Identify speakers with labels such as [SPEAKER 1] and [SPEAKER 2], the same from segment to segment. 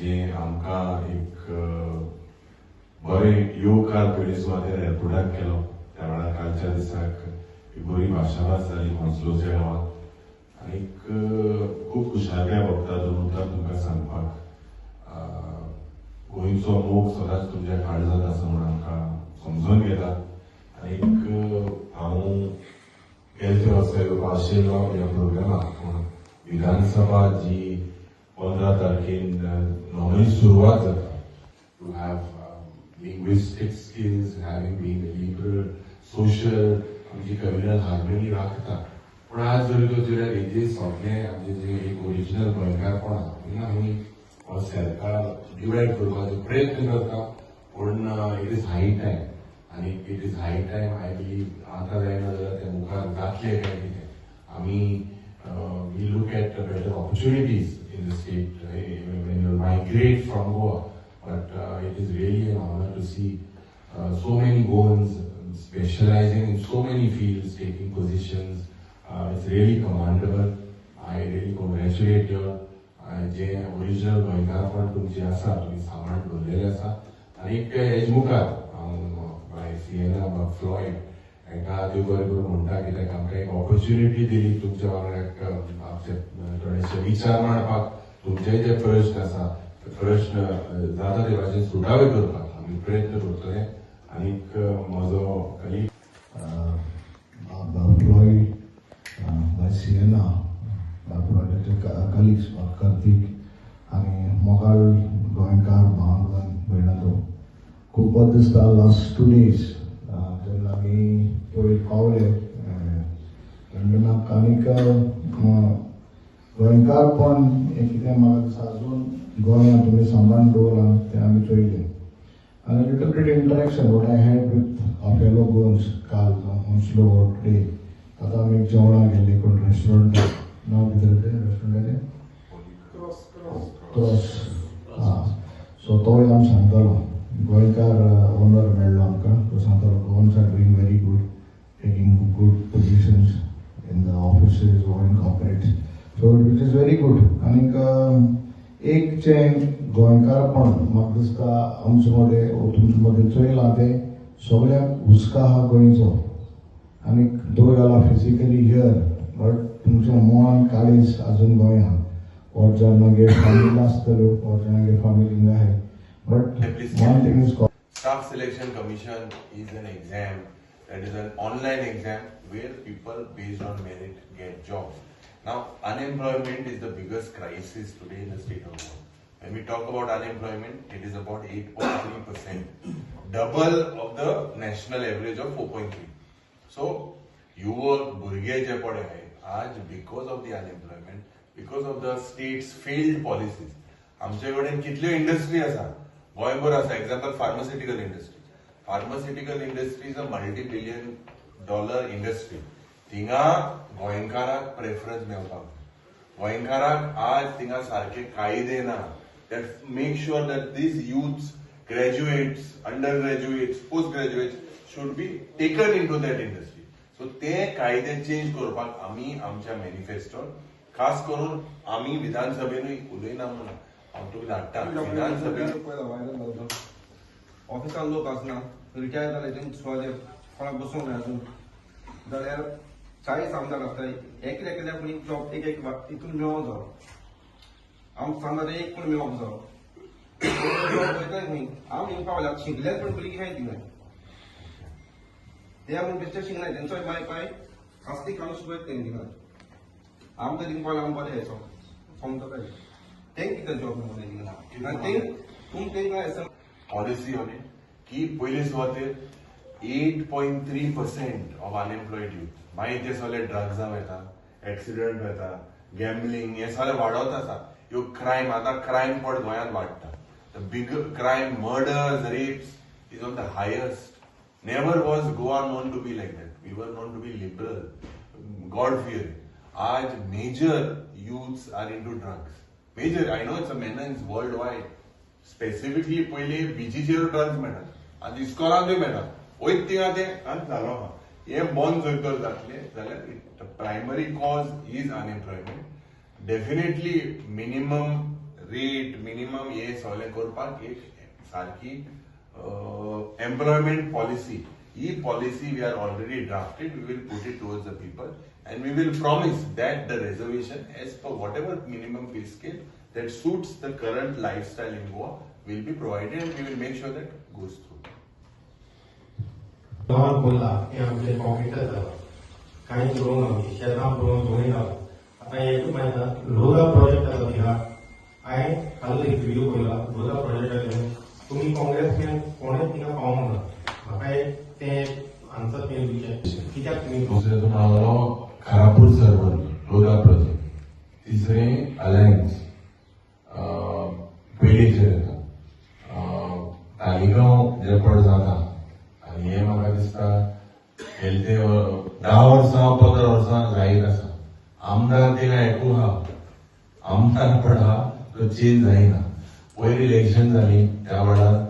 [SPEAKER 1] जे आमकां एक बरें येवकार पिढी सुवातेर एअरपोर्टाक केलो त्या वेळार कालच्या दिसाक एक बरी भाशाभास जाली पणसलोच्या गांवांत आनीक खूब खुशालकाय भोगता दोन उतर तुमकां सांगपाक गोंयचो मोग सदांच तुमच्या काळजांत आसा म्हूण आमकां समजून घेता आनीक हांव गेले वर्सा येवपा आशिल्लो ह्या प्रोग्रामाक पूण विधानसभा जी 15 तारखेन नॉर्मली सुरवात जाता to have linguistic skills, having been liberal, social, आमची कम्युनल हार्मनी राखता पूण आज जर तुज्या हेजे सगळें आमचें जें एक ओरिजिनल गोंयकारपण आसा आमी हो सरकार डिवायड करपाचो प्रयत्न करता पूण इट इज हाय टायम आनी it is high time I believe आतां जायना जाल्यार तें मुखार जातलें काय कितें आमी we look at better opportunities in the state when you migrate from Goa. But it is really an honor to see so many Goans specializing in so many fields, taking positions. It's really commendable. I really congratulate you. जे original गोंयकारपण तुमचे आसा तुमी सांबाळून दवरलेले आसा आनी hedge मुखार हांव बाय सिएना बा फ्लॉयड हांकां देव बरें करून म्हणटा कित्याक आमकां एक ऑपॉर्च्युनिटी दिली तुमच्या वांगडा आमचे थोडेशे विचार मांडपाक तुमचे जे प्रश्न आसा प्रश्न जाता ते भाशेन सुटावे करपाक आमी प्रयत्न करतले आनीक म्हजो कलीग
[SPEAKER 2] फ्लॉयड बाय सिएना colleagues कार्तिक आनी मोगाळ गोंयकार भांगरान भयणाचो खूब बरें दिसता लास्ट 2 days जेन्ना आमी पळय पावले लंडनाक आनीक गोंयकारपण हें कितें म्हाका दिसता अजून गोंयांत तुमी सांबाळून दवरलां तें आमी चोयलें आनी little bit interaction what I had with our fellow Goans काल मुसलो टुडे आतां आमी जेवणाक गेल्ली कोण रेस्टॉरंटाक नांव कितें तें रेस्टॉरंटाचें क्रॉस सो तोय आमी सांगतालो गोंयकार ओनर मेळ्ळो आमकां तो सांगतालो Goans are doing very good taking good positions in the offices or in corporates so it is very good आनीक एक जे गोंयकारपण म्हाका दिसता आमचे मदें तुमचे मदें चोयलां तें सगळ्यांक हुस्को आहा गोंयचो आनीक दो जाला फिजिकली हियर बट तुमचें मन काळीज आजून गोंयांत और जाणांगे फॅमिली आसतल्यो और जाणांगे फॅमिली हिंगा आहाय but one thing is
[SPEAKER 1] Staff Selection Commission is an exam that is an online exam where people based on merit get jobs. Now, unemployment is the biggest crisis today in the state of Goa. When we talk about unemployment, it is about 8.3%, double of the national average of 4.3. So, युवक भुरगे जे पडे आहाय आज because of the unemployment because of the states failed policies आमचे कडेन कितल्यो industry आसा गोंयभर आसा example pharmaceutical industry is a $multi-billion industry थिंगा गोंयकाराक प्रेफरन्स मेळपाक गोंयकाराक आज थिंगा सारखे कायदे ना that make sure that these youths graduates undergraduates post graduates should be taken into that industry so ते कायदे चेंज करपाक आमी आमच्या मॅनिफेस्टोन खास करून आमी विधानसभेनूय उलयना म्हणून हांव तुका धाडटा विधानसभेन
[SPEAKER 3] ऑफिसान लोक आसना रिटायर जाले तेंचे सुवातेर कोणाक बसूंक ना अजून जाल्यार 40 आमदार आसता एकल्या कोणी जॉब एक हितून मेळोंक जायो आमकां सांगता ते एक पूण मेळोंक जायो जॉब वयताय खंय हांव हिंगा पावल्यात शिकल्यात पण भुरगीं हाय थिंगा ते आमी बेश्टे शिकनाय तेंचोय पाय खासती काडून सुद्दां तें थिंगा आमकां थिंगा पावल्यार आमकां बरें हेचो समजता काय तें कितें जॉब म्हणून थिंगा आनी तें तेंकां
[SPEAKER 1] पॉलिसी होली की पयले सुवातेर 8.3% ऑफ अनएम्प्लॉयड यूथ मागीर ते सगळे ड्रग्सां वयता एक्सिडेंट वयता गॅम्बलिंग हे सगळे वाडत आसा ह्यो क्रायम आतां क्रायम पड गोंयांत वाडटा the big crime murders rapes is on the highest never was Goa known to be like that we were known to be liberal god fearing आज major youths are into drugs major I know it's a menace worldwide specifically पयली बिचीचेर drugs मेळटात आनी इस्कॉलांतूय मेळटात वयत थिंगा ते आनी जालो आहा हे बंद जर तर जातले जाल्यार primary cause is unemployment definitely minimum rate minimum हे
[SPEAKER 4] सगळें करपाक एक सारकी एम्प्लॉयमेंट पॉलिसी. ही policy we are already drafted. We will put it towards the people and we will promise that the reservation as per whatever minimum pay scale that suits the current lifestyle in Goa will be provided, and we will make sure that goes through.
[SPEAKER 5] गावात बोलला की आमचे computer झाला काही करून आम्ही शेतां करून दोन्ही झाला आता एक महिना लोधा प्रोजेक्टाचा दिला हांवें काल एक व्हिडिओ पळयला लोधा प्रोजेक्टाचेर तुम्ही काँग्रेसमॅन कोणेच तिका पावूंक ना म्हाका एक ते आन्सर पेन दिवचे कित्याक तुमी
[SPEAKER 1] दुसरे नालो खारापूर सर्वर लोधा प्रोजेक्ट. तिसरे अलायन्स पेडीचेर येता. तालिगांव जे पड जाता आनी हे म्हाका दिसता गेले ते 10 वर्सां 15 वर्सां जायत आसा. आमदार तिका एकू हा आमदार पण हा तो चेंज जायना. पयली इलेक्शन जाली त्या वेळार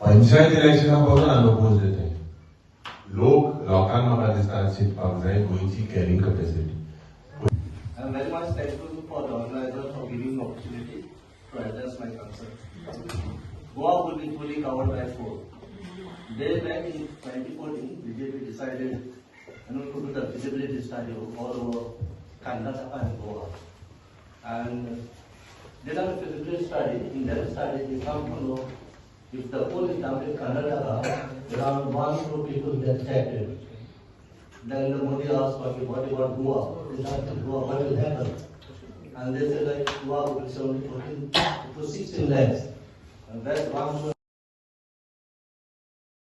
[SPEAKER 1] पंचायत इलेक्शना पासून अनोपोज येताय. लोकांक म्हाका दिसता चिंतपाक जाय गोंयची carrying capacity.
[SPEAKER 6] I am very much thankful for the organizer for giving the opportunity to address my concern. Goa will be fully covered by four. Way back in 2014, BJP decided to do the feasibility study all over Karnataka and Goa. And they done a feasibility study. In that study, they come to know if the pool is dumped in Karnataka, around 1 crore people get affected. Then the Modi asked, what about Goa? They asked Goa, what will happen? And they said, like, Goa will be 14 to 16 lakhs. And that's 1